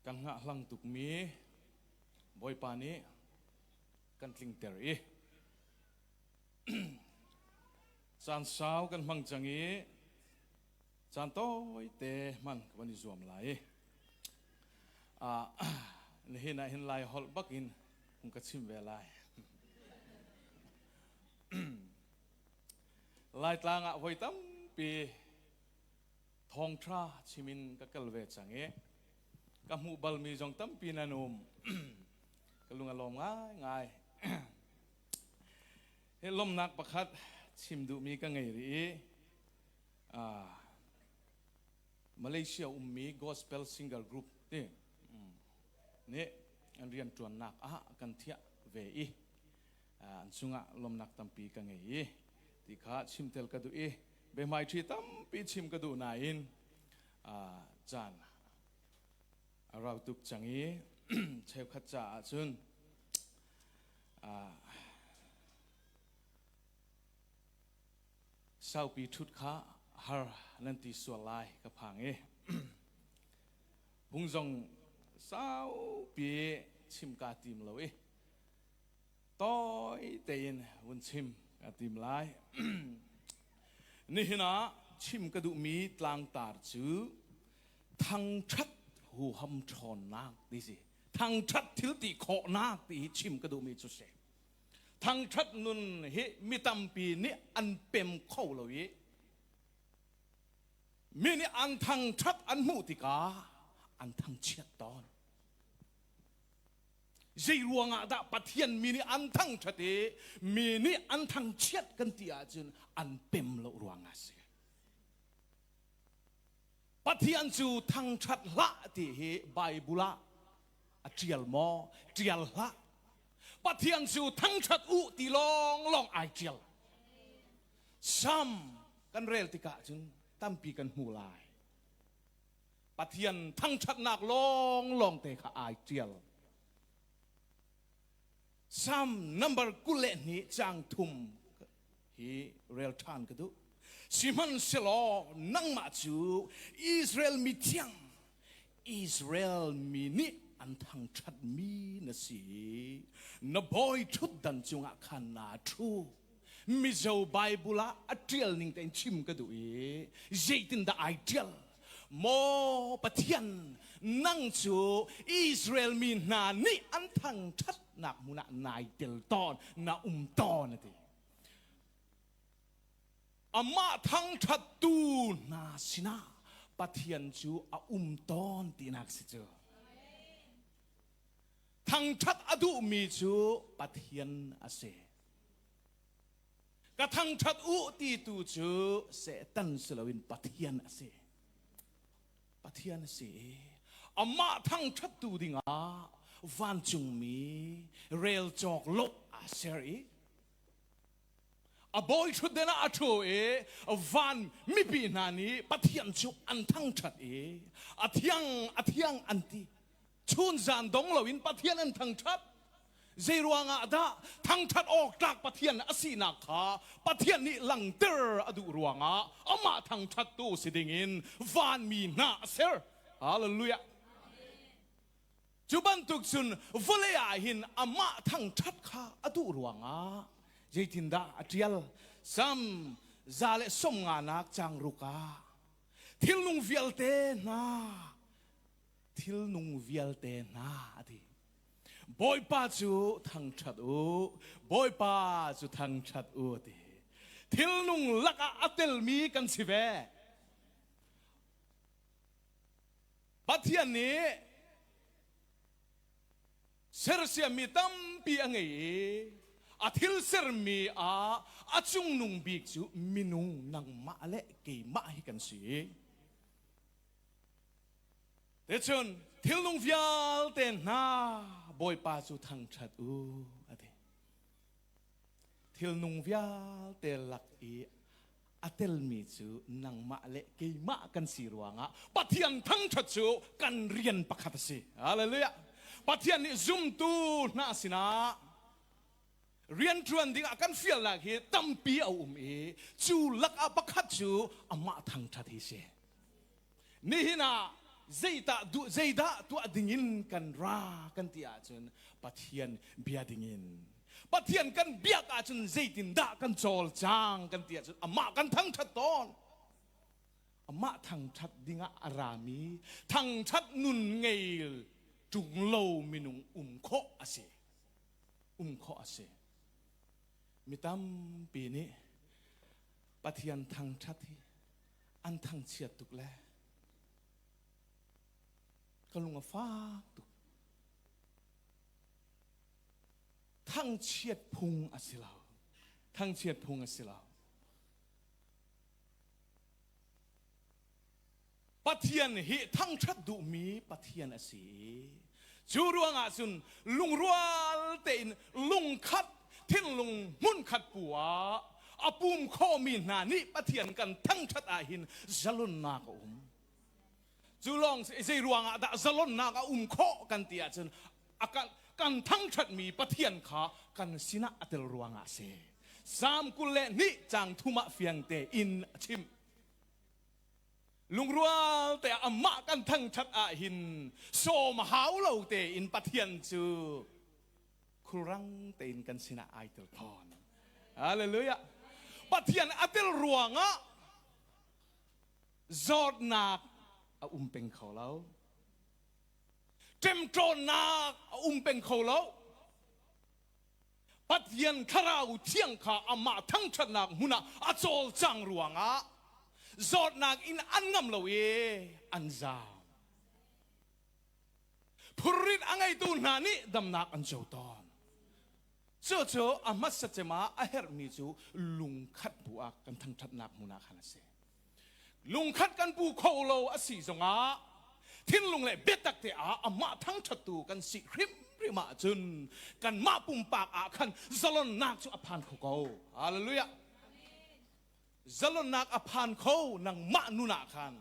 กันงะหลังตุกมีบอยปานี้กันติงเตอร์จานสาวกันมังจังอีจานโต้ยเตมันวันนี้รวมไหลนี่เห็นเห็นลายฮอลบักอินคงกระชิมเวลาลายตางอ่ะไว้ตั้มปีทองทราชิมินก็กลเวจังเอกับหมู่บัลมีจงตั้มปีนันุมก็ลุงอารมณ์ง่ายเห็นลมนักประคัดชิมดูมีก็ไงรีมาเลเซียมี Gospel Singer Group นี่อันเรียนจวนนักกันเทียเวอีอันสุงะลมนักตั้มปีก็ไงที่ข้าชิมเทลกระดูเบไม้ที่ตั้มปีชิมกระดูนายนจานเราตุกจังอีเชฟขัดจ่าจุนเศร้าปีทุดข้าฮาร์นันติสวลายกับพังบุงจงเศร้าปีชิมกาติมเลยต้อยเตียนวันชิมกาติมไลนี่นะชิมกระดูมีตลางตาจื้อทั้งชัดหูหำชอนนักดีสิทั้งชัดทิลติโคนักตีชิมกระดูมีจุดเสทั้งชัดนุนเฮมีตัมปีนี่อันเต็มเข้าเลยมีนี่อันทั้งชัดอันมุติกาอันทั้งเชียตอนใจรวงอาดาปะเทียนมีนี่อันทั้งชัดมีนี่อันทั้งเชียตกันที่อาจุนอันเต็มละรวงอาเซียปะเทียนจูทั้งชัดละที่เฮไบเบิลเจียลมอเจียลละปะเทียนจูทั้งชัดอุติลองไอเจียลซ้ำกันเรลติกาจุนตั้มปีกันหูลายปะเทียนทั้งชัดนักลองเตะขาไอเจียลซ้ำนัมเบอร์กุเลนี้จางทุมฮีเรลทานกันดูสิมันเสลอนังมาจูอิสราเอลมีเทียงอิสราเอลมีนี่อันทั้งชัดมีนะสินบอยชุดดันจงอาคันนาทูมิเจ้าไบเบิลอัตเจลนิ่งแต่ชิมกันดูเจตินดาไอเจลโมปะเทียนนั่งจูอิสราเอลมีนานี่อันทั้งชัดนักมุนนายเดลตอนนาตอนนะทีอามาทั้งชัดตูนาสินาปะเทียนจูตอนตีนักสิจูทั้งชัดอดุมีจูปะเทียนอาเซกระทั่งชัดอุตีตูจูเสตันสลาวินปะเทียนอาเซปะเทียนอาเซอามาทั้งชัดตูดิงาวันจุงมีเรลจอกลบอาเซรีบอยชุดเดน่าอัชโอวันมิปีนานีปะเทียนจูอันทั้งชัดอเทียงอันตีชุนจานดงลวินปะเทียนอันทั้งชัดเจรวงอาดาทั้งชัดออกจากปะเทียนอสีนักขาปะเทียนนี่หลังเตอร์อดุรวงอามาทั้งชัดตู้สิดิงินวันมีนาเซอร์ฮาเลลูยาจุบันตุกซุนวเลอาหินอามาทั้งชัดขาอดุรวงเจตินดาอัจฉริซัมซาเลสมงานักจังรุกาทิลนุงวิลเตนาทีบอยป้าจูทั้งชัดบอยป้าจูทั้งชัดทีทิลนุงลักอัตเตลมีกันสิเวปัทยานี้เซอร์เซียมีตั้มปีอังเออาทิลเซอร์มีอาจุงนุงบิกจูมินุงนังมาเละเกมาให้กันสิเดี๋ยวชนทิลนุงวิาลเตน่าบอยป้าจูทั้งชัดอะดิทิลนุงวิาลเตลักอาเตลมีจูนังมาเละเกมากันสิรวงปะเทียนทั้งชัดจูกันเรียนประคัตสิฮาเลลูยาปะเทียนนี่ซุ่มตูน่าสินะเรียนชวนดิ้งกันฟีลลักเฮตั้มปีเอาจูลักอับคัดจูอามาทั้งชัดที่เสนี่นะ zeida tu adingin kan ra kan tia chun pathian bia dingin pathian kan bia ka chun zeitin da kan chol chang kan tia chun ama kan thang that ton ama thang that dinga arami thang that nun ngeil chung lo minung kho ase mitam pi ni pathian thang that hi an thang chiat tuk le kalunga fa tuk thang chiat phung asilao pathian hi thang that du mi pathian asi chu ruanga chun lung rual te in lung khat thin lung mun khat puwa apum kho mi na ni pathian kan thang that a hin zalun na ko chu long sei ruanga da zalon na ka kho kan tia chun akan kan thang that mi pathian kha kan sina atel ruanga se sam kule ni chang thuma fiang te in chim lung rual te amma kan thang that a hin som hau lo te in pathian chu kurang te in kan sina ai tel thon hallelujah pathian atel ruanga zot nak a peng kho lo tem tron nak a peng kho lo pathian kharau thiang kha amma thang that nak huna a chol chang ruanga zot nak in an ngam lo e an za phurit angai tu na ni dam nak an chau ton cho amat sachema a her mi chu lung khat bu a kan thang that nak huna khana se lung khat kan pu kho lo a si zonga thin lung le betak te a amma thang that tu kan si hrim rima chun kan ma pum pak a khan zalon nak chu a phan kho ko hallelujah zalon nak a phan kho nang ma nu na khan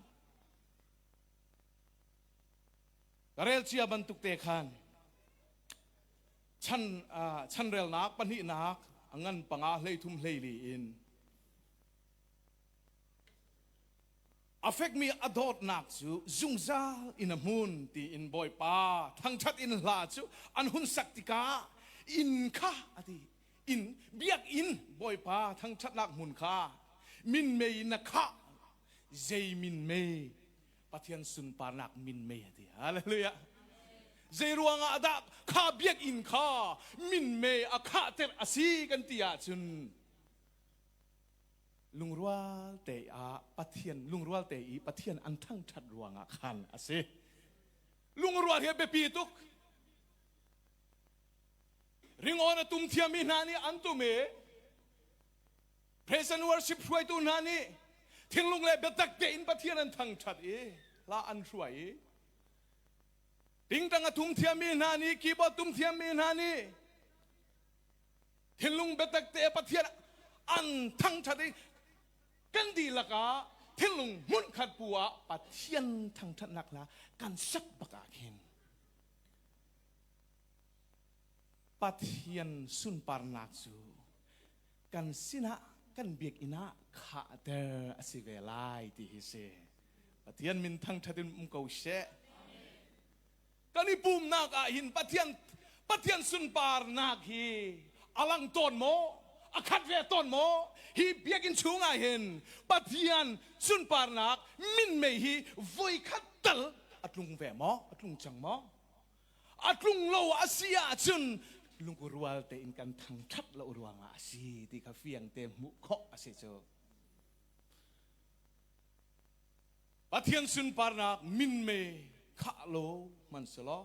karel chia bantuk te khan chan rel nak pani nak angan panga hlei thum hlei li in affect me adot nak chu zungza in a moon ti in boy pa thang that in la chu an hun saktika in kha ati in biak in boy pa thang that nak mun kha min mei na kha zai min mei pathian sun par nak min mei ati hallelujah zai ruanga ada kha biak in kha min mei a kha ter asi kan tia chun lung rual te a pathian lung rual te I pathian an thang that ruanga khan ase lung rual he be pi tuk ringona tum thiam mi nani an tu me praise and worship huai tu nani thin lung le betak te in pathian an thang that e la an ruai ding tang tum thiam mi nani ki bo tum thiam mi nani thin lung betak te pathian an thang that e kan di laka thin lung mun khat puwa pathian thang that nak la kan sak baka khin pathian sun par nak chu kan sina kan biak ina kha ter asige lai ti hi se pathian min thang thatin ko she kani pum nak a hin pathian sun par nak hi alang ton mo akhat ve ton mo hi biakin chunga hin pathian sun par nak min me hi voi khat tal atlung ve mo atlung chang mo atlung lo asia chun lung ko rual te in kan thang that lo ruanga asi ti kha fiang te mu kho ase cho pathian sun par nak min me kha lo man selo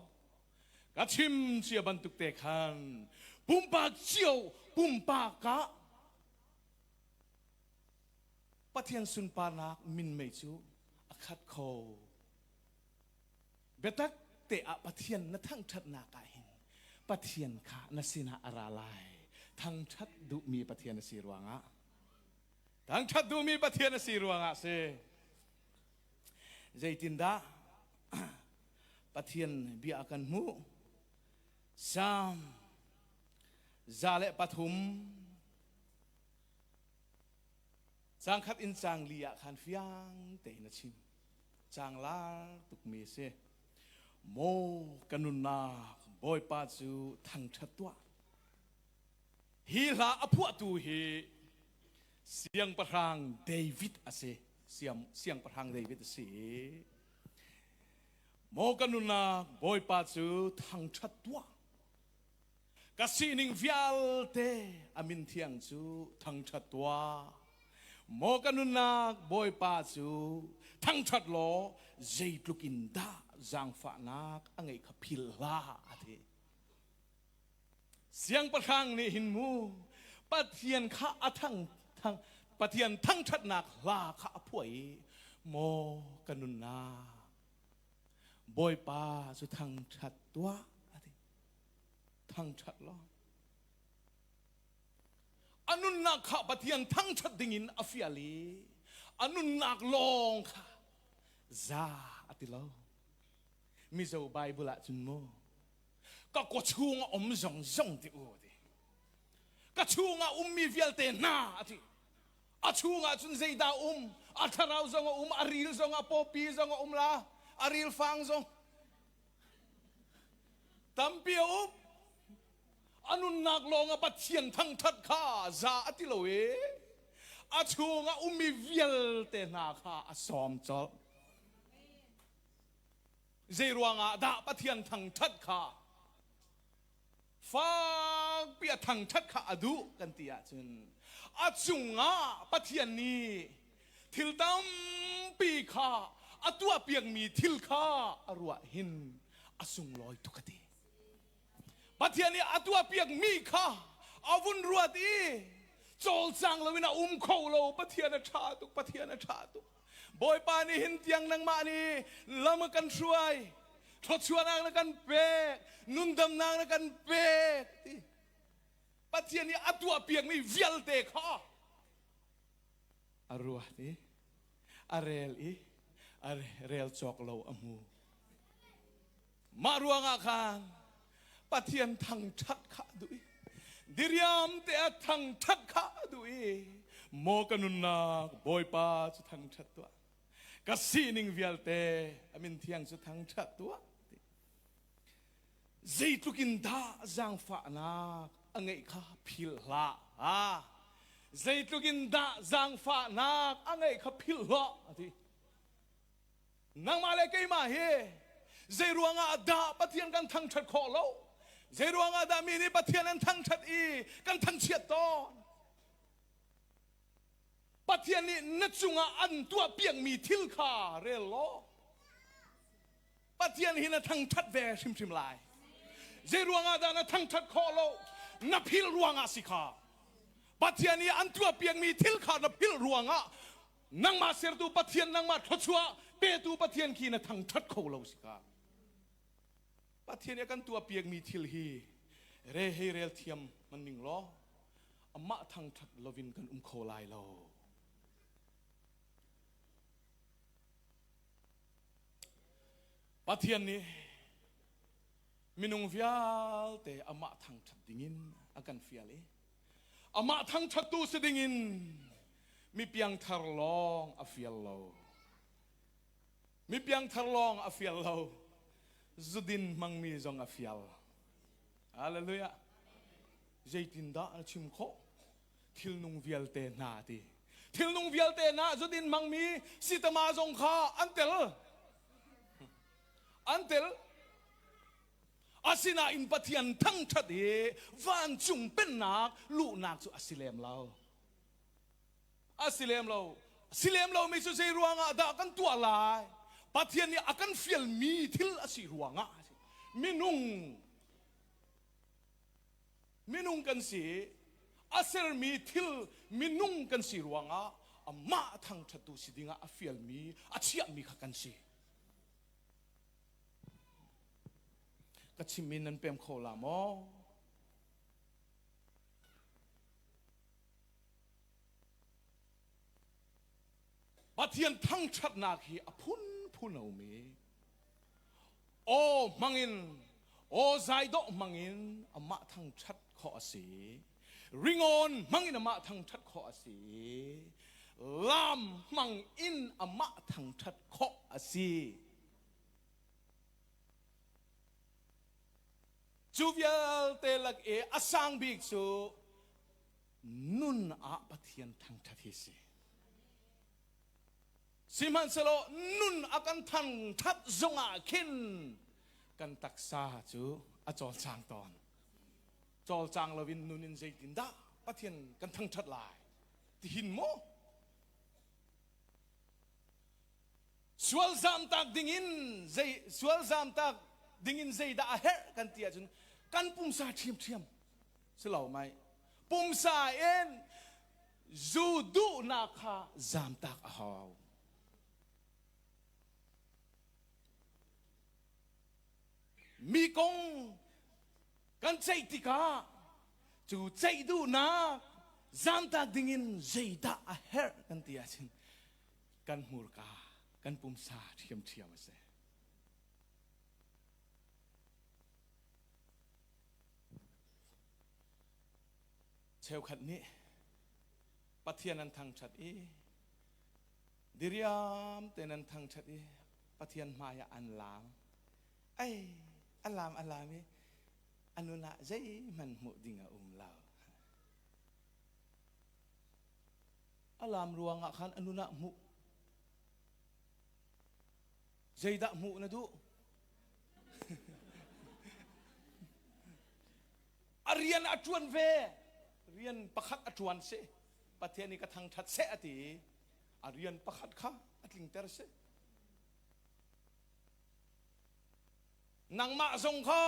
ka chim chia bantuk te khan pumpa chiao pumpa ka pathian sun par nak min me chu akhat kho betak te a pathian na thang that na ka hin pathian kha na sina aralai thang that du mi pathian na si ruanga thang that du mi pathian na si ruanga se zaitinda pathian bi akan mu sam zale pathum chang khat in chang lia khan fiang te na chim จางลาตุกมีเสโมกันนุนาบอยปาจูทังชัดตัวฮีลาอพวตูฮีเสียงประทางเดวิดอาเซเสียงประทางเดวิดอาเซโมกันนุนาบอยปาจูทังชัดตัวกสินิงวิลเตอามินเทียงจูทังชัดตัวโมกันนุนาบอยปาจูทังชัดโลเจตุกินดาจางฝานักอังไงขพิลลาอาเทเสียงประทางนี่หินมูปะเทียนข้าทั้งปะเทียนทั้งชัดนักลาข้าป่วยโมกันนุนาบอยปาสุทังชัดตัวทั้งชัดล้ออนุนักข้าปะเทียนทั้งชัดดิ่งินอฟิอาลีอนุนักลองข้าซาอติลามิโซไบเบิลจุนโมก็กชูงอมจงจงที่อูดิก็ชูงมีเวลเตน่าที่อาชูงจุนเจดาอาทาราวจงอาริลจงปอปีจงลาอาริลฟังจงตัมเปียวอนุนักลองปัจเจียนทั้งทัดข้าซาอติโลเออาชูงมีเวลเตน่าข้าสอมจอเจรวงดาปะเทียนทังทัดขาฟ้าเปียทังทัดขาอดูกันตีอาจุนอาจุงปะเทียนนี้ทิลตัมปีขาอตัวเปียงมีทิลขาอรัวหินอาจุงลอยตุกตีปะเทียนนี้อตัวเปียงมีขาอาวุนรัวตีโจลจังเลวินาโคโลปะเทียนชาตุปะเทียนชาตุบอยปานี่หินเตียงนังมานี่ละมกันช่วยทดชวนนางนักันเปกนุนดำนางนักันเปกปัจเจียนี่อัตัวเปียงนี่เวลเตข้ออารัวนี่อาเรลอีอาเรลจอกโลอมูมารัวงอาคารปัจเจียนทังทัดข้าดุยดิริยามเตะทังทัดข้าดุยโมกันนุนนาบอยปาจะทังทัดตัวกสีนิงเวลเตอมินเทียงสุดทั้งชัดตัวเจตุกินดาจางฝานักอังไงข้าพิลละเจตุกินดาจางฝานักอังไงข้าพิลละที่นังมาเลกัยมาเฮเจรวงอาดาปะเทียนกันทั้งชัดขอโลเจรวงอาดามีนี่ปะเทียนนั้นทั้งชัดอีกันทั้งเชียดตอนปะเทียนนี้นัดจุงอันตัวเปียงมีทิลขาเรลโลปะเทียนหินทั้งชัดแวชิมลายเจรวงอาดานะทั้งชัดคอโลนับพิลรวงอาสิขาปะเทียนนี้อันตัวเปียงมีทิลขานับพิลรวงอานังมาเสรตูปะเทียนนังมาทชัวเปตูปะเทียนขีนะทั้งชัดคอโลสิขาปะเทียนนี้กันตัวเปียงมีทิลฮีเรเฮเรลเทียมมันนิ่งล้ออมะทั้งชัดลวินกันโคลายโลปะเทียนนี้มินุงฟิอาลเตอมาทั้งชัดดิ่งินอากันฟิอาลีอมาทั้งชัดตูสดิ่งินมีเพียงทารลองอฟิอาลโลมีเพียงทารลองอฟิอาลโลจุดินมังมีจงอฟิอาลฮาเลลูยาเจตินดาชิมโคทิลนุงฟิอาลเตนาตีทิลนุงฟิอาลเตนาจุดินมังมีสิตมาจงข้าอันเตลอาศินาอินปะเทียนทั้งชัดเฮวันจุงเป็นนักลูกนักสุอาศิเลมเราอาศิเลมเราไม่สุเซรวงอาดากันตัวลายปะเทียนนี่อากันฟิลมีทิลอาศิรวงอามินุงกันสิอาเซรมีทิลมินุงกันสิรวงอามาทั้งชัดตุสิดิงอาฟิลมีอาเชียมีขกันสิก็ชิมินนั้นเป็นโคลามอปะเทียนทั้งชัดนาคีอพุนเอามีโอมังอินโอใจดอกมังอินอมาทั้งชัดขอสีริงอนมังอินอมาทั้งชัดขอสี ลามมังอินอมะทังทัดเคาะอาซีจูเวลเตลักอาสังบิกซูนุนอาปะเทียนทังทัดฮิซีสิมันสโลนุนอากันทังทัดจงอาคินกันตักษาจูอาจอลจางตอนจอลจางลวินนุนินใจตินดาปะเทียนกันทังทัดลายที่หินโมสวลซามตักดิ่งินใจสวลซามตักดิ่งินใจดาเฮกันเตียจุนกันปุ่มซาเทียมเทียมสลาวไหมปุ่มซาเอ็นจูดูนาคาซามตักอาหาวมีกงกันใจติกาจูใจดูนาซามตักดิ่งินใจดาเฮกันเตียจุนกันมูรกากันปุ่มซาเทียมเทียมเสเชลขัดนี้ปะเทียนันทางชัดอีดิริยามเตนันทางชัดอีปะเทียนมายาอันลามไออันลามอันนุนะใจมันหมุดิงาลาวอันลามรวงอ่ะขันอันนุนะหมุใจดะหมุนะดูอเรียนอัจวนเวเรียนประคัดอัจวนเสประเทศนี้ก็ทางทัดเสอติอเรียนประคัดข้าอัดลิงเตอร์เสนังมาทรงข้า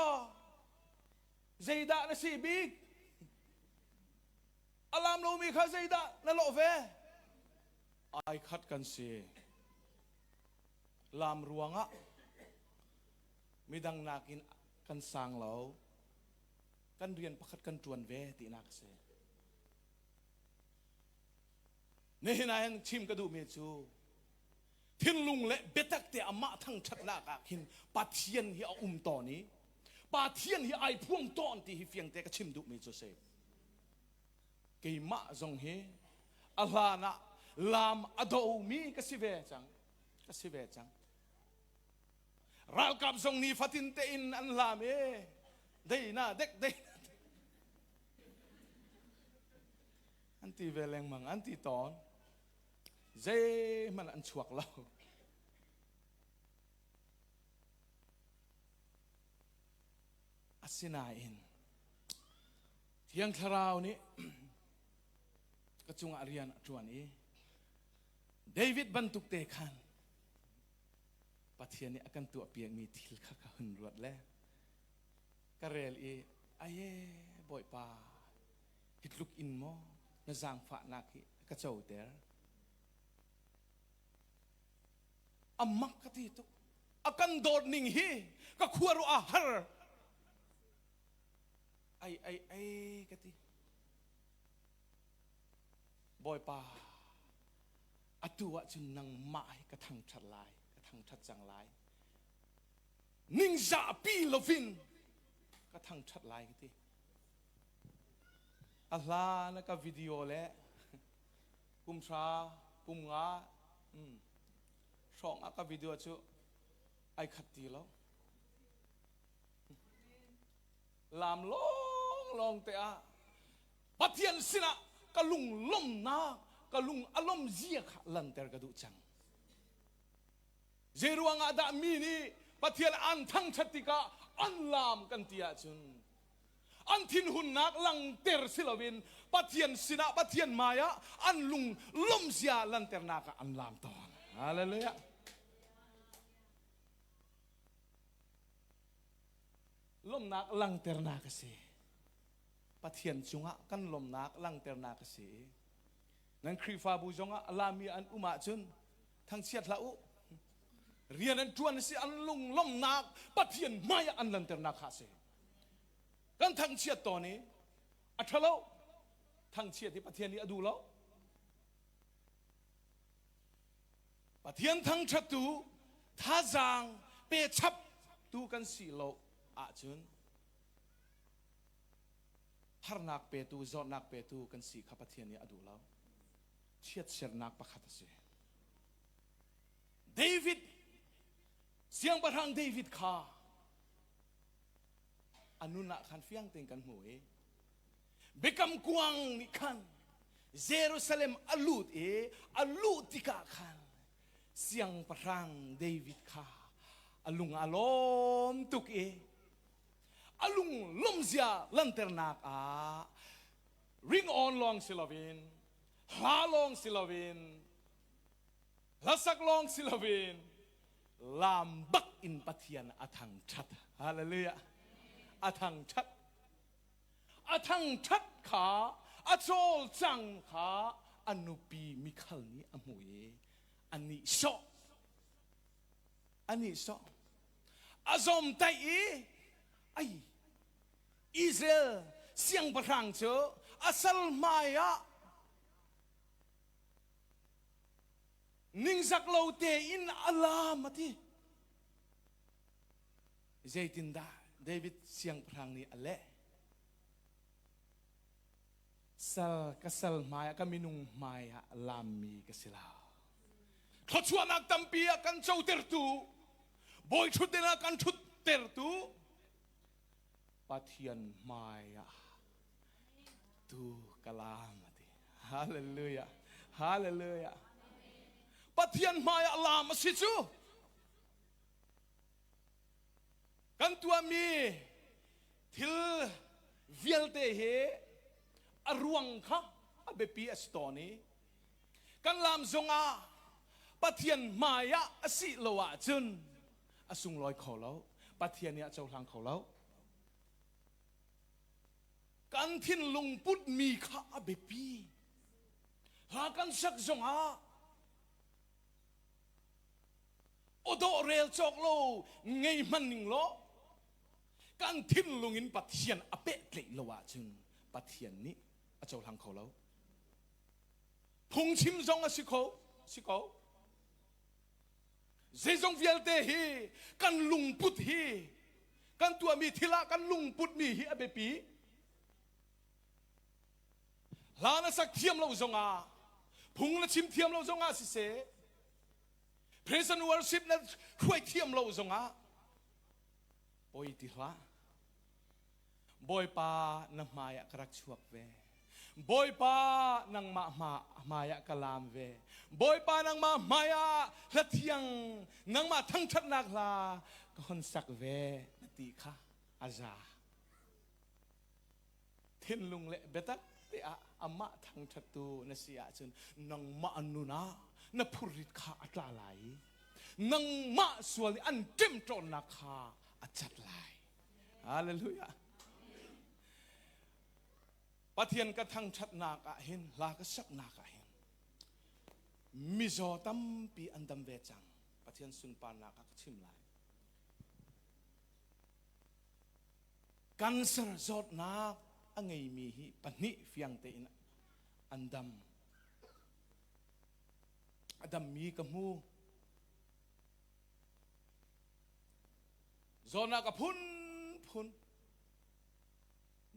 ใจดะนะสิบิกอัลลามโลมีข้าใจดะนะโลเวไอคัดกันเสลามรวงอ่ะมีดังนักินกันสางเหลากันเรียนประคัดกันจวนเวตินักเสนี่นายชิมกระดูเมจูทิ้งลุงเละเบตักเตอมาทั้งชัดนักหินปาเทียนที่เอาตอนนี้ปาเทียนที่ไอพ่วงตอนที่เฟียงเตกชิมดูเมจูเสเกี่ยมะจงเฮอัลลานะลามอโดมีกสิเวจังกสิเวจังรัลกับทรงนี้ฟัตินเตอินอันลามได้นะเด็กได้อันที่เวลงมังอันที่ตอนเจมันอันชวกเราอัศนาอินเที่ยงคราวนี้กระจุงอารียนจวนนี้เดวิดบรรทุกเตคันปะเทียนนี้อากันตัวเปียงมีทิลข้าหุ่นรวดแล้วกระเรลไอ้บ่อยป่าฮิตลุกอินโมนจางฝานักกระเจ้าเตอร์อามักกติตุอากันโดดนิ่งฮีก็ขวารุอาหารไอ้กติบ่อยป่าอตัวจุนนังมาให้กระทั่งชัดลายกระทั่งชัดจังลายนิ่งจ่าปีลฟินกระทั่งชัดลายกติอัลลาห์นักวิดีโอเละปุ่มชาปุ่มงาช่องอักวิดีโอชูไอขัดตีแล้วลามลองเตะปะเทียนสินะกะลุงล้มนากะลุงอารมณ์เสียขลันเตอร์กระดูจังเจรวงอาดามีนี่ปะเทียนอันทั้งชติกาอันลามกันเตียจุนอันทินหุนนักลังเตอร์สิลวินปะเทียนสินะปะเทียนมายะอันลุงล้มเสียลันเตอร์นากอันลามตอนฮาเลลูยาล้มนักลังเตอร์นากสิปะเทียนจุงะกันล้มนักลังเตอร์นากสินั่นครีฟาบูจงะลามีอันอุมาจุนทั้งเชียดละอุเรียนอันจวนสิอันลุงล้มนักปะเทียนมายะอันลันเตอร์นาคาสิกันทั้งเชียดตอนนี้อัชเราทั้งเชียดที่ปะเทียนนี้อดูแล้วปะเทียนทั้งชัตูท่าจางเปชับดูกันสีโลอาจุนฮาร์นักเปตูจอนักเปตูกันสีขับปะเทียนนี้อดูแล้ว เชียดเสียนักประคัตเสเดวิดเสียงประทางเดวิดข้าอนุนักขันเฟียงเต็งกันหวยเบกำกวางนิคันเยรูซาเล็มอลูดอลูดติกาขันเสียงประทางเดวิดข้าอลุงอารมณ์ตุกอลุงลมเสียลันเตอร์นักริงออนลองสิลาวินฮาลองสิลาวินลาสักลองสิลาวินลามบักอินปัทยันอาทังชัดฮาเลลูยาอาทังชัดขาอาโจลจังขาอนุปีมิคัลนี้อมวยอันนี้ชออาซอมไตไออิสราเอลเสียงประทังเจออาสัลมายะนิงสักโลเตอินอัลลามาที่เจตินดาเดวิดเสียงประทังนี้อะไรสัลมายะก็มินุงมายะลามีก็สิลาเขาชวนนักตัมปีกันเจ้าเตอร์ตูบอยชุดเดนักันชุดเตอร์ตูปัทยันมายะตูกลามาติฮาเลลูยาปัทยันมายะลามาสิจูกันตัวมีทิลเวลเตเฮอรวงค่ะอเบปีอสตอนีกันลามซงอาปัทยันมายะอสิโลวะจุนอสุงลอยเขาแล้วปัทยันเนี่ยเจ้าทางเขาแล้วกันทินลุงพุทธมีข้าเบปีหากันสักจงอาโอโดเรลจอกโลไงมันนิงโลกันทินลุงอินปัทยันอเปะเกลโลวะจึงปัทยันนี้เจ้าทางเขาแล้วพงชิมจงอาสิเขาเจจงเวลเตฮีกันลุงพุทธฮีกันตัวมีทิละกันลุงพุทธมีฮีอเบปีลานะสักเทียมเราจงอาพุงนะชิมเทียมเราจงอาสิเสเพรสนวอร์ชิปนะช่วยเทียมเราจงอาบอยติละบอยปานำมายะกรักชวกเวบอยปานังมายะกลามเวบอยปานังมายะละเทียงนังมาทั้งชัดนักลาคนสักเวนติค่ะอาจาเทนลุงเละเบตักเตะอามาทั้งชัดตูนเสียจนนังมาอนุนานับผลิตข้าอัตไหลนังมาส่วนอันเต็มจนนักข้าอัจฉริยะฮาเลลูยาปัทยันกระทั่งชัดนากะเห็นลากสักนากะเห็นมิโซตัมปีอันดัมเวจังปัทยันสุนปานากะชิมไลกันสระจดนักอังไงมีฮิปนิเฟียงเตอินอันดัมมีกมูโซนากะพุน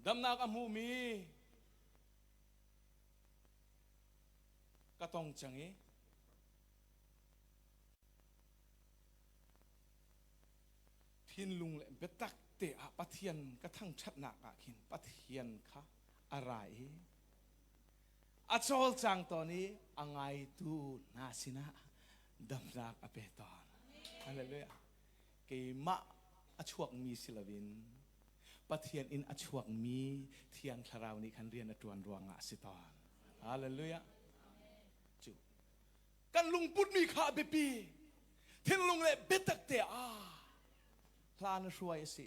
ดัมนากะมูมีกระตองจังทินลุงเลยเบตักเตะปัทยันกระทั่งชัดหนักขินปัทยันค่ะอะไรอาจอลจังตอนนี้อังไงตูนาสินะดัมนักอเปตอนอะไรเลยเกมะอชวกมีศิลวินปัทยันอินอชวกมีเทียงคราวนี้คันเรียนตรวนรวงอาสิตอนอะไรเลยกันลุงพุทธมีข้าเบปีเทนลุงเลยเบตักเตะพลานช่วยสิ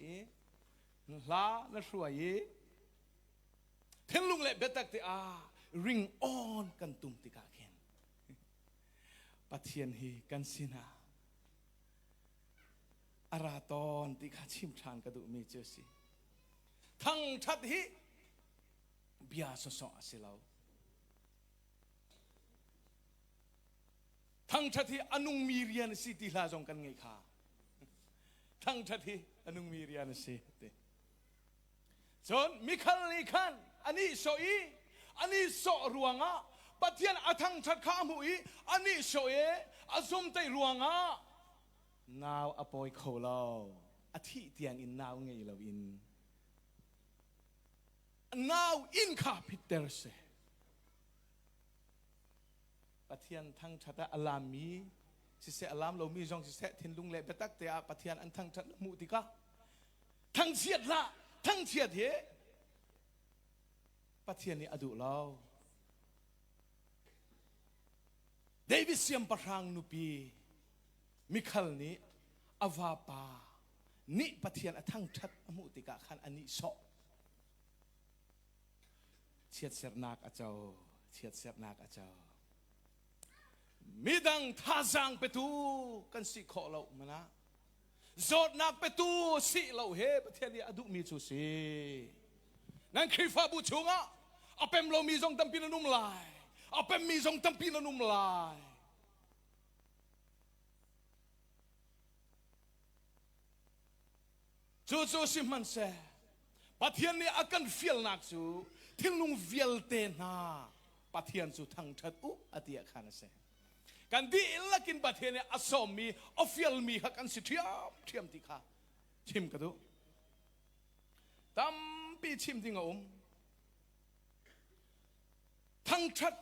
ลานช่วยเทนลุงเลยเบตักเตะริงออนกันตุมติกาเข็นปัทยันฮีกันสินะอาราตอนติกาชิมชานกระดูมีเจอสิทั้งชัดฮีเบียสสอสิเราทั้งชัดที่อนุมีเรียนสิติลาจงกันไงค่ะทั้งชัดที่อนุมีเรียนสิติจนมิคัลลิคันอันนี้โซอีอันนี้โซรวงะ ปัทยันอาทังชัดข้ามุยอันนี้โชเออาซุมไตรวงอ่ะนาวอปอยโคลาวอาทิเตียงอินนาวไงเราอินนาวอินคาพิเตอร์เซปัทยันทั้งชัดอัลลามีสิเสอัลลามเรามีจงสิเสทินลุงเล่เบตักเตะปัทยันอันทั้งชัดมุติกะทั้งเชียดละทั้งเชียดเฮปัทยันนี่อดุเราเดวิดเซียมปรางนุปีมิคัลนี้อวาปานิปัทยันอันทั้งชัดมุติกะขันอันนี้โซเชียดเสนักอาเจ้าเชียดเสนักอาเจ้ามีดังท่าจังเปตูกันสิขอเรามานะจอดนักเปตูสิเราเฮประเทศนี้อดุมีจุสีนั่นคือฟาบุชุงอ่ะอาเป็นเรามีจงตั้มปีนนุ่มลายอาเป็นมีจงตั้มปีนนุ่มลายจู่ๆสิมันเสประเทศนี้อาการฟิลนักจู่ที่ลุงฟิลเตน่าประเทศจู่ทั้งชัดอุอติยาขานเสกันดีละกินประเทศนี้อสมมีออฟฟิลมีฮักกันสิเทียมติค่ะชิมกันดูตั้มปีชิมติงอมทั้งชัด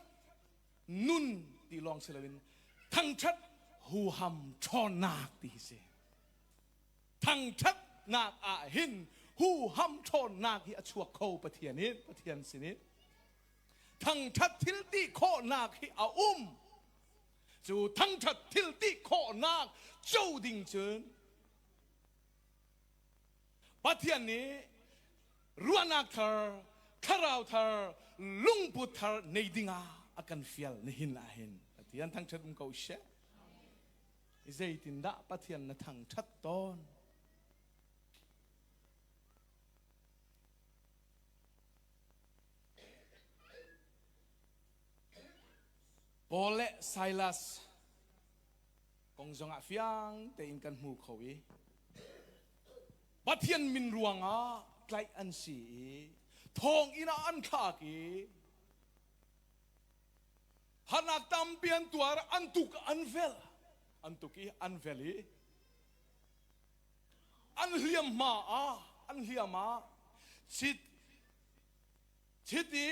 นุ่นตีลองเสลวินทั้งชัดหูหำชอนักตีเสทั้งชัดนักอาหินหูหำชอนักที่อชวกโคประเทศนี้ประเทศสินี้ทั้งชัดทิลตีโคนักที่อาจู่ทั้งชัดทิลตีโคนักเจ้าดิ่งเจินประเทศนี้รัวนักเธอคาราวเธอลุงปุถร์ในดิ่งอากันฟิลในหินอาหินประเทศทั้งชัดมุงเขาเช่อิเจตินดาประเทศนั้นทั้งชัดตอนปอลและไซลัสกงจงอาฟิยังแต่อินกันหูเขาอีปัทยันมินรวงอ่ะไกลอันสีทองอินาอันขากีฮันักตามเปียนตัวอันตุกอันเวลอันตุกีอันเวลีอันเลียมมาอ่ะอันเลียมาชิดดี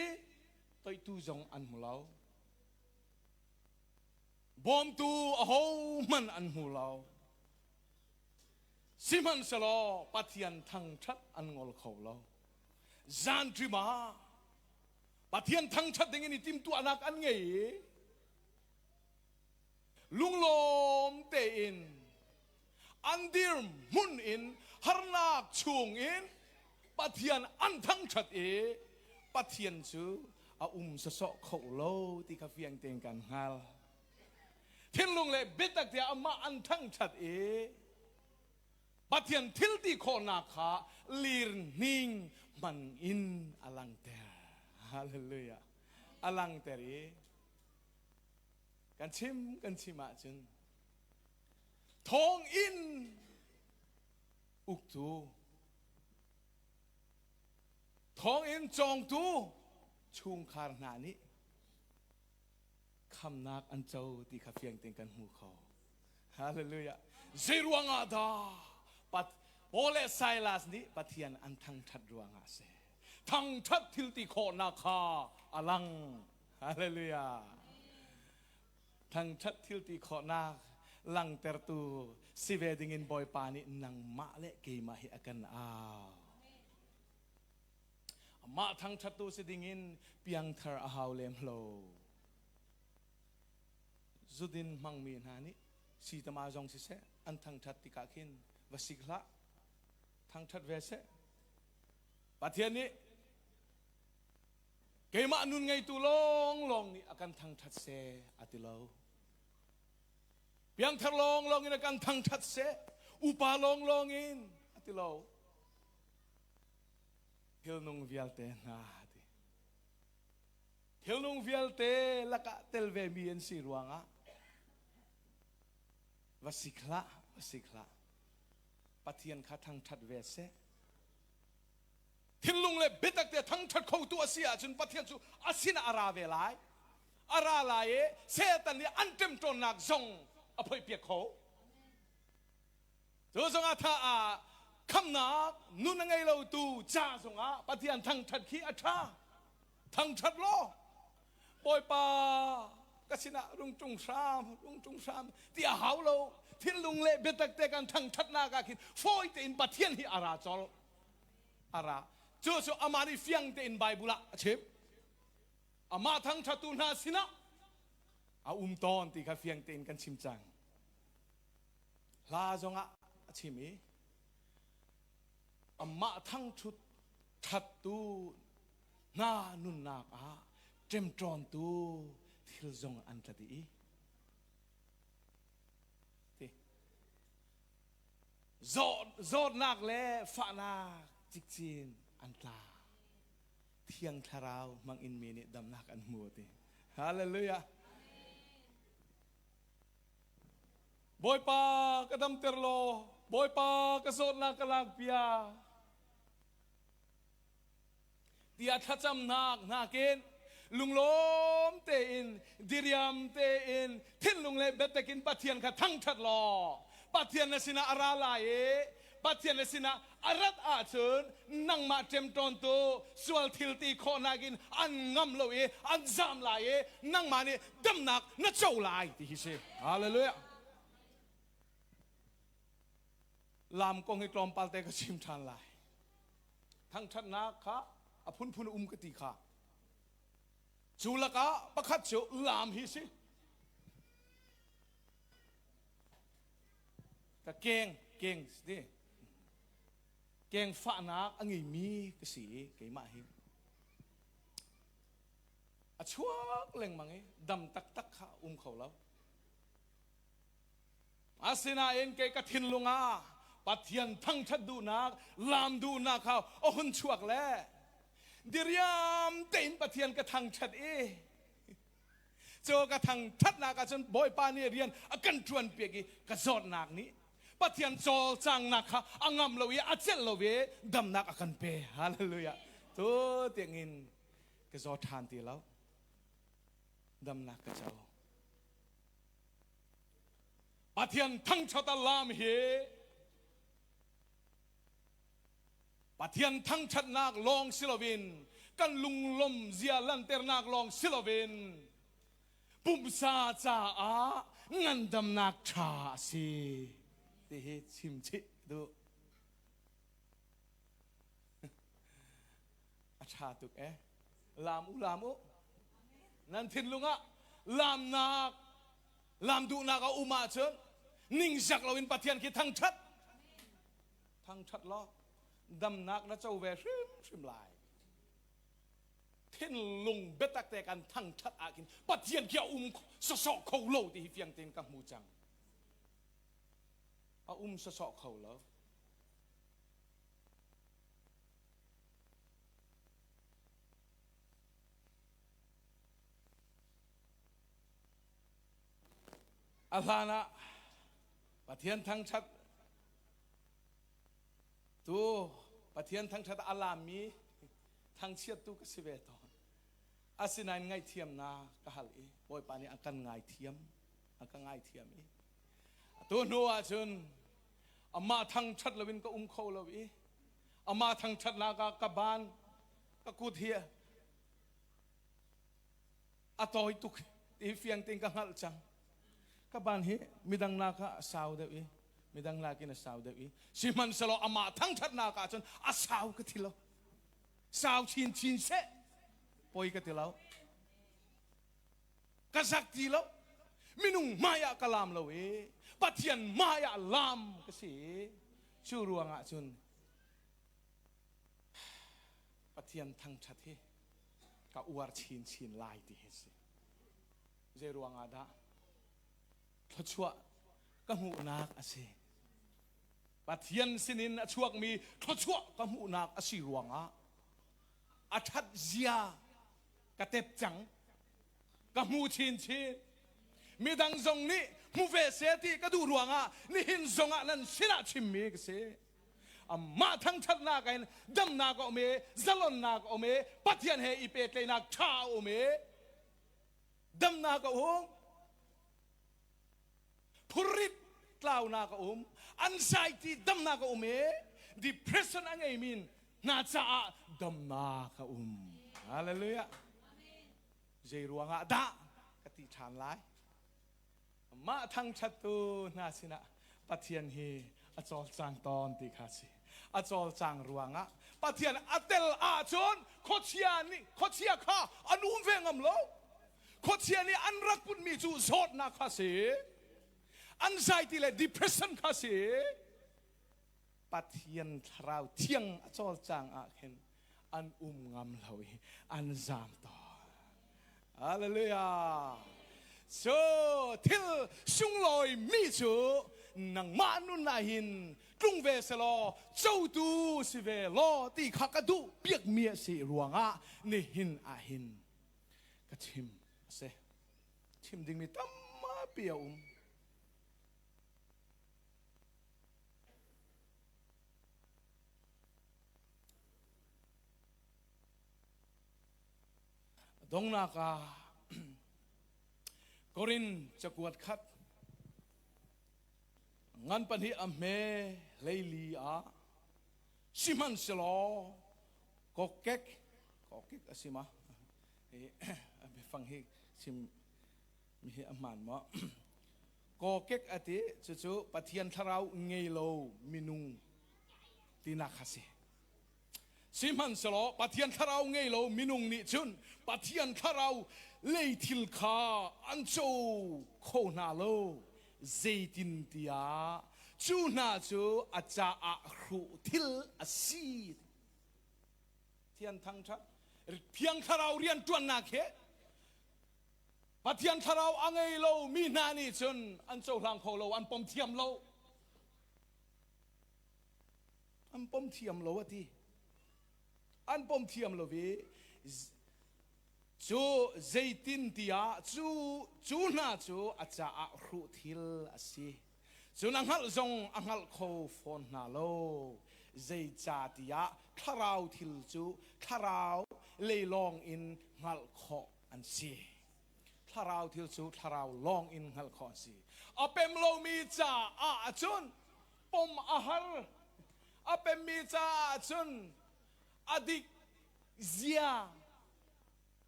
ตัวตูจงอันหูเราบอมตูโฮมันอันหูเราสิมันสลอปัทยันทั้งชัดอันงอลเขาเราจานทริมาปัทยันทั้งชัดอย่างนี้ทิมตัวนักอันไงลุงลมเตอินอันดิร์มุนอินฮาร์นักช่วงอินปัทยันอันทั้งชัดปัทยันซูอาสะสะเขาเราที่ข้าเฟียงเตียงกันฮัลทิ้งลงเลยเบ็ดตักเดียอามาอันทั้งชัดปัทยันทิลตีโคนาคาลีร์นิงมันอินอลังเตอร์ฮาเลลูยาอลังเตอร์กันชิมอาจุนทองอินอุกตูทองอินจองตูชุงคาร์นานิคำนักอันเจ้าที่ข้าเฟียงเต็งกันหูเขาฮาเลลูยาเจรวงอาดาปัดโปเลไซลัสนี้ปัทยันอันทั้งชัดรวงอาเซทั้งชัดทิลติโคนาคาอลังฮาเลลูยาทั้งชัดทิลติโคนาลังเตอร์ตูสิเวดิงินบอยปานินังมาเลเกมาฮิอากันมาทั้งชัดตูสิดิงินเปียงเธออาฮาวเลมโลจุดินมังมีนานี้สีตมาจงสิเสอันทั้งชัดติกาขินวสิกละทั้งชัดเวเสปัทยันนี้เกมานุนไงตุลงนี่อาการทั้งชัดเสอติโลเพียงทะลงนี่อาการทั้งชัดเสอุปาลงอินอติโลเฮลนงวิลเตนาดิเฮลนงวิลเตละกะเตลเวมีเอ็นสีรวงอ่ะวสิกละปัทยันข้าทั้งชัดเวเสทิ้งลงเลยเบ็ดตักเตะทั้งชัดเข้าตัวเสียจนปัทยันจูอาศินอาราเวลาย อาราลายเซตันนี่อันเต็มตรนักทรงอภัยเปียกเขาตัวทรงอาท่าคำนักนู่นไงเราตูจ้าทรงปฏิอันทั้งทัดขี้อาชาทั้งทัดล้อปอยปากสินะรุงจงสามที่อาหาวเราที่ลุงเล่เบตักเตกันทั้งทัดนากาคินฟอยเตอินปฏิอันที่อาราจอลอาราเจ้าอามาริฟียงเตอินไบเบิลเชฟอามาทั้งทัตุนาสินะตอนที่เขาฟียงเตอินกันชิมจังลาจงชิมีอามาทั้งชุดทัดตูนานุนนักเต็มตรอนตูทิลจงอันทัดีจอดนักเล่ฝานักจิกจีนอันตาเที่ยงทาราวมังอินเมนิดำนักอันมัวตีฮาเลลูยาบอยปากระดมเตอร์โลบอยปากระโซนนักกลางเปียที่อาทัจำนักเกนลุงล้มเตอินดิริยมเตอินทิ้งลุงเล่เบตกินปัทเทียนขัดทั้งทัดลอปัทเทียนนสินะอาราลายปัทเทียนนสินะอารัตอาเชิญนั่งมาเจมตอนโตสวลทิลตีโคนากินอันงำโลอันจามลายนั่งมาเนี่ยดำหนักนัดเจ้าลายที่ฮิเซฮาเลลูยาลามกงให้กลอมปาลเตกชิมทานลายทั้งทัดนักค่ะอพุนกติค่ะจูลกะประคัดโจลามฮิซิแต่เก่งสิเก่งฝานักอันนี้มีกษีเก่งมากฮิชัวเล่งมังดำตักข้าเขาแล้วอาศินาเองเกกทินลุงปัทเทียนทั้งชัดดูนักลามดูนักเขาหุ่นชวกแล้วดิริยามเต็นปัทเทียนกระทังชัดโจกระทังทัดนากจนบอยปานี่เรียนกันจวนเปียกีกระจอดนักนี้ปัทเทียนโจจังนักอังมลวีอาเจลลวีดำนักกันเปฮาเลลูยาตัวเตียงินกระจอดทานตีแล้วดำนักกระเจ้าปัทเทียนทั้งชาวตะลามเฮปัทเทียนทั้งชัดนักลองซิลวินกันลุงลมเซียลันเตอร์นักลองซิลวินปุ่มซาจ้างันดำนักชาสิที่เฮชิมชิดูอาชาตุกลามอุนั่นทินลุงลามนักลามดูนักอุมาเชิญนิ่งจักเราอินปัทเทียนคิดทั้งชัดล้อดำนักนะเจ้าเวชิมลายเท่นลุงเบตักแต่กันทั้งชัดอากินปัทเทียนเขียวสะเขาโลที่เฟียงเต็นกับมูจังสะเขาแล้วอาลานะปัทเทียนทั้งชัดตัวปัทเทียนทั้งชัดอาลามีทั้งเชียตุกสิเวตอนอาศินัยไงเทียมนากะฮัลบอยปานี่อังกันไงเทียมตัวนัวจนอามาทั้งชัดละวินก็เขาละวิอามาทั้งชัดนากะกบานกะกูเทียอาตอยตุกที่เฟียงติงกังหัลจังกบานเฮมีดังนากะสาวเดวิมีดังลากินสาวเดวิสิมันสโลอามาทั้งชัดนากะจนอาสาวกะทิโลสาวชินเสปอยกะทิโลกะสักทิโลมินุงมายากะลามละเวปัทเทียนมายาลามกะสิชูรวงจุนปัทเทียนทั้งชัดเฮกะอวารชินลายที่เฮสิเจรวงอาดาทชัวกะหูนักอาเซปัทเทียนสินินช่วงมีทชัวกะหูนักอาศิรวงอาทัดเจียกะเต็บจังกะหูชินมีดังทรงนี้มูเวเสตีกระดูรวงนี่หินทรงนั้นสินาชิมมีกเสมาทั้งชัดนากันดำนาก็เมซาลอนนาก็เมปัทเทียนเฮอีเปตเลยนักชาโอเม ดำนากะพุริตกล่าวนากะanxiety ดำนากะdepression อังไงมินนาจาดำนากะฮาเลลูยาเจรัวงะดะกติฐานไลมาทั้งชัตุนาสินะปัทยันเฮอจอลจางตอนติคาสิอจอลจางรัวงะปัทยันอัตเตลอาจอนโคเชียนี่โคเชียข้าอันอุ้มเวงมโลโคเชียนี่อันรักปุ่นมีจูโซดนาคาสิanxiety และ depression คาสิปัทยันทราวเที่ยงอจอลจางอาเห็นอันอุ้มงำเราอันจามตอฮาเลลูยาso til sung loi mi chu nang manu na hin tlung ve se lo chou tu si ve lo ti kha ka du piak mia si ruanga ni hin a hin ka chim se chim ding mi tam ma pia dong na ka Korin cakuat khat ngan panhi ame leili a siman selo kokek asima abe fanghi sim mi aman ma kokek ati chu pathian tharau ngeilo minung tina khase siman selo pathian tharau ngeilo minung ni chun pathian tharau lei thil kha an cho kho na lo zaitin tia chu na chu acha a khu thil asi thian thang tha phiang tharau rian tuan na khe pathian tharau angai lo mi na ni chun an cho hlang kho lo an pom thiam lo an pom thiam lo ati an pom thiam lo ve chu zaitin tia chu na chu acha a ru thil asi chu nang hal zong angal kho phon na lo zai cha tia tharau thil chu tharau leilong in ngal kho an si tharau thil chu tharau long in ngal kho si apem lo mi cha a chun pom ahar apem mi cha chun adik zia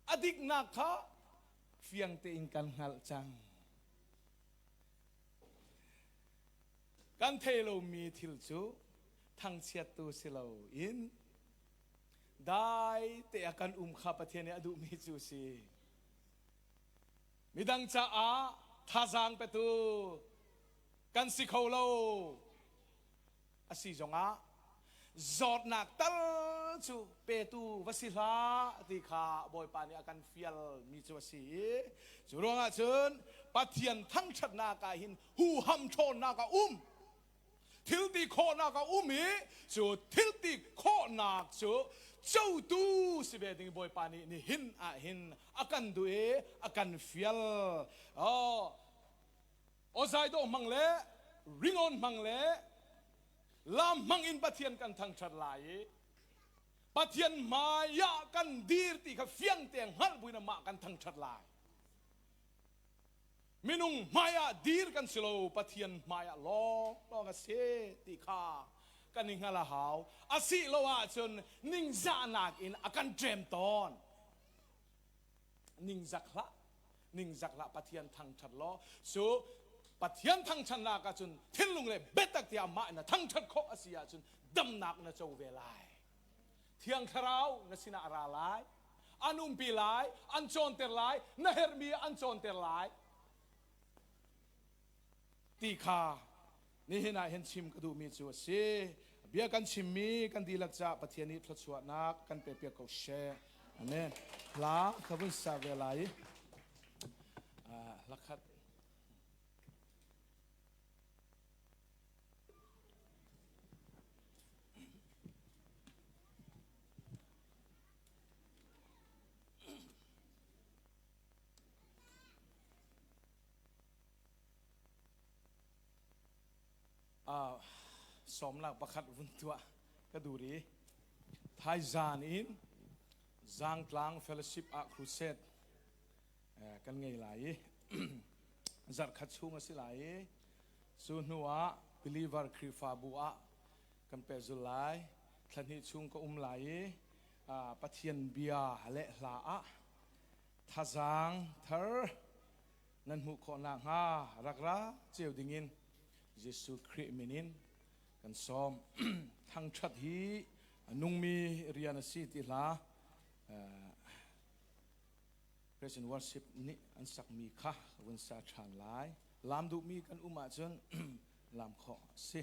adik nakha fiang te in kan hal chang kan thelo mi thil chu thang chiat tu silo in dai te akan kha pathian adu mi chu si midang cha a thazang pe tu kan si kholo asi zonga zot nak tal chu pe tu vasila ti kha boy pani akan fial mi chu si chu ronga chun pathian thang that na ka hin hu ham thon na ka thil ti kho na ka hi chu thil ti kho na chu chou tu si be ding boy pani ni hin a hin akan du akan fial ozai do mangle ringon mangle lam mangin pathian kan thang that lai pathian maya kan dir ti kha fiang teng hal buina ma kan thang that lai minung maya dir kan silo pathian maya lo ka se ti kha kan ingala haw asi lo wa chun ning za nak in akan trem ton ning zakla pathian thang that lo so pathian thang chan na ka chun thinlung le betak tia ma na thang that kho asia chun dam nak na chau ve lai thiang tharau na sina ara lai anum pi lai an chon ter lai na hermi an chon ter lai ti kha ni hina hen chim ka du mi chu se bia kan chim mi kan dilak cha pathian ni thachua nak kan pe pe ko she amen la khabun sa ve lai lakhat som nak pakhat vun tua ka duri thai zan in zang tlang fellowship a crusade กันไงไหลจัดขัดช่วงสิไหลส่วนหัวบิลีวาร์ครีฟาบัวกันเปจุไลทันทีช่วงก็ไหลปัทยันเบียเละลาท่าจางเธอนั่นหูขอนางฮารักระเจียวดิ่งินเยซูคริสต์มินินกันซ้อมทั้งชัดฮีนุ่งมีเรียนสิติลาPresent worship นี่อันสักมีค่ะวันสาชานหลายลามดูมีกันอุมาจนลามขอสิ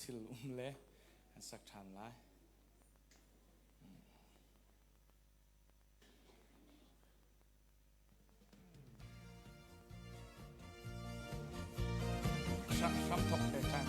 ทิลเล่สักชันไล่ชักทกแต่ชัน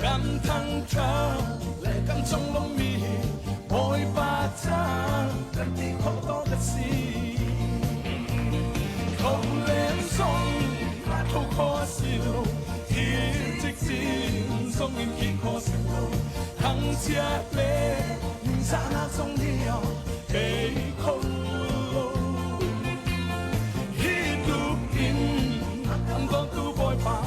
กันทั้งเธอและกันจงลงมีโอยบาจากันที่เขาต้องกันสีเขาเล่นส่งมาทุกข้อสิโลที่จริงๆส่งยินกี่ข้อสิโลทั้งเชียร์เล่ยิงสานาส่งเดียวเฮ้ยเขาโลที่ดูกินทำต้องดูบ่อยป่า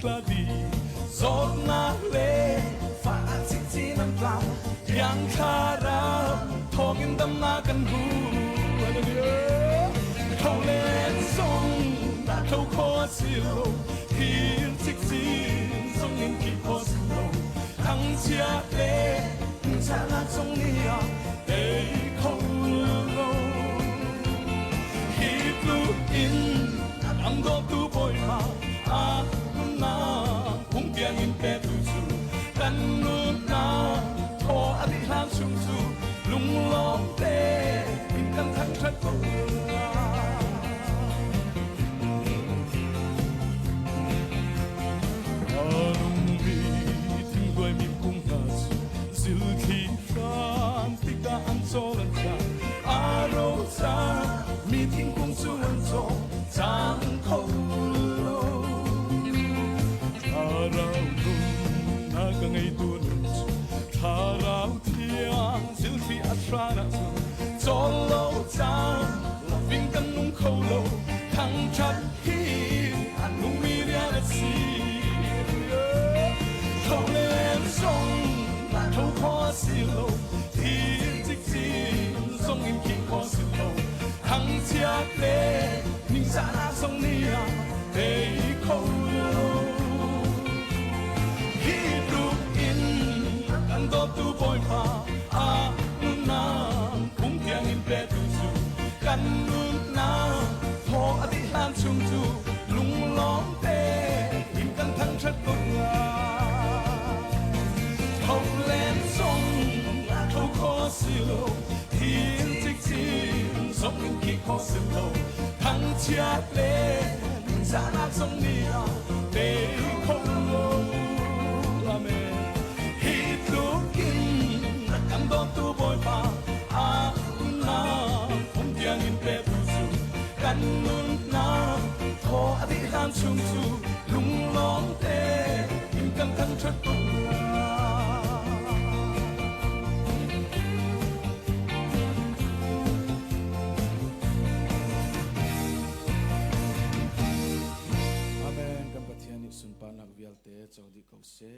la đi giọt na lệ pha chiếc chi năm tao yang kha ra thong in đâm na căn hu thâu lên sông thâu khó siêu thiên chiếc chi sông in kỳ khó siêu thăng chia lệ cha na sông nia để không lâu khi tu in am do tu boy ma a na cũng tiếng in pe tu su kan nu na tho a di han sung su lung long te in kan thang thắt ko lung bi ting goi mi kung na zil khi ran tika an so lan cha a ro sa mi ting kung su an so chẳng khâu lâu thà rau nung na ka ngay tu nung thà rau thiang zil khi atra na cho lâu chẳng vinh căn nung khâu lâu thăng chặt hi an nung mi ria na si khâu lên sông thâu khó si lâu thiên tích tin sông im khi khó si lâu thăng chiết lệ nhưng xa na sông nia để khâu lâu khi đục in ăn đó tu bồi pha a na cũng tiếng in pe tu su căn na thọ a di lan chung tu lung long te in căn thăng chất tốt thâu lên sông thâu khó siêu thiên tích tin sông in khi khó siêu thăng chiết lệ cha na sông nia để không lâu amen hít lúc kinh căn đó tu bồi pha a na không tiếng in pe tu su căn na thọ a di han chung tu lung long te in căn thăng chất tốt sun pa nak vial te chaw di ko se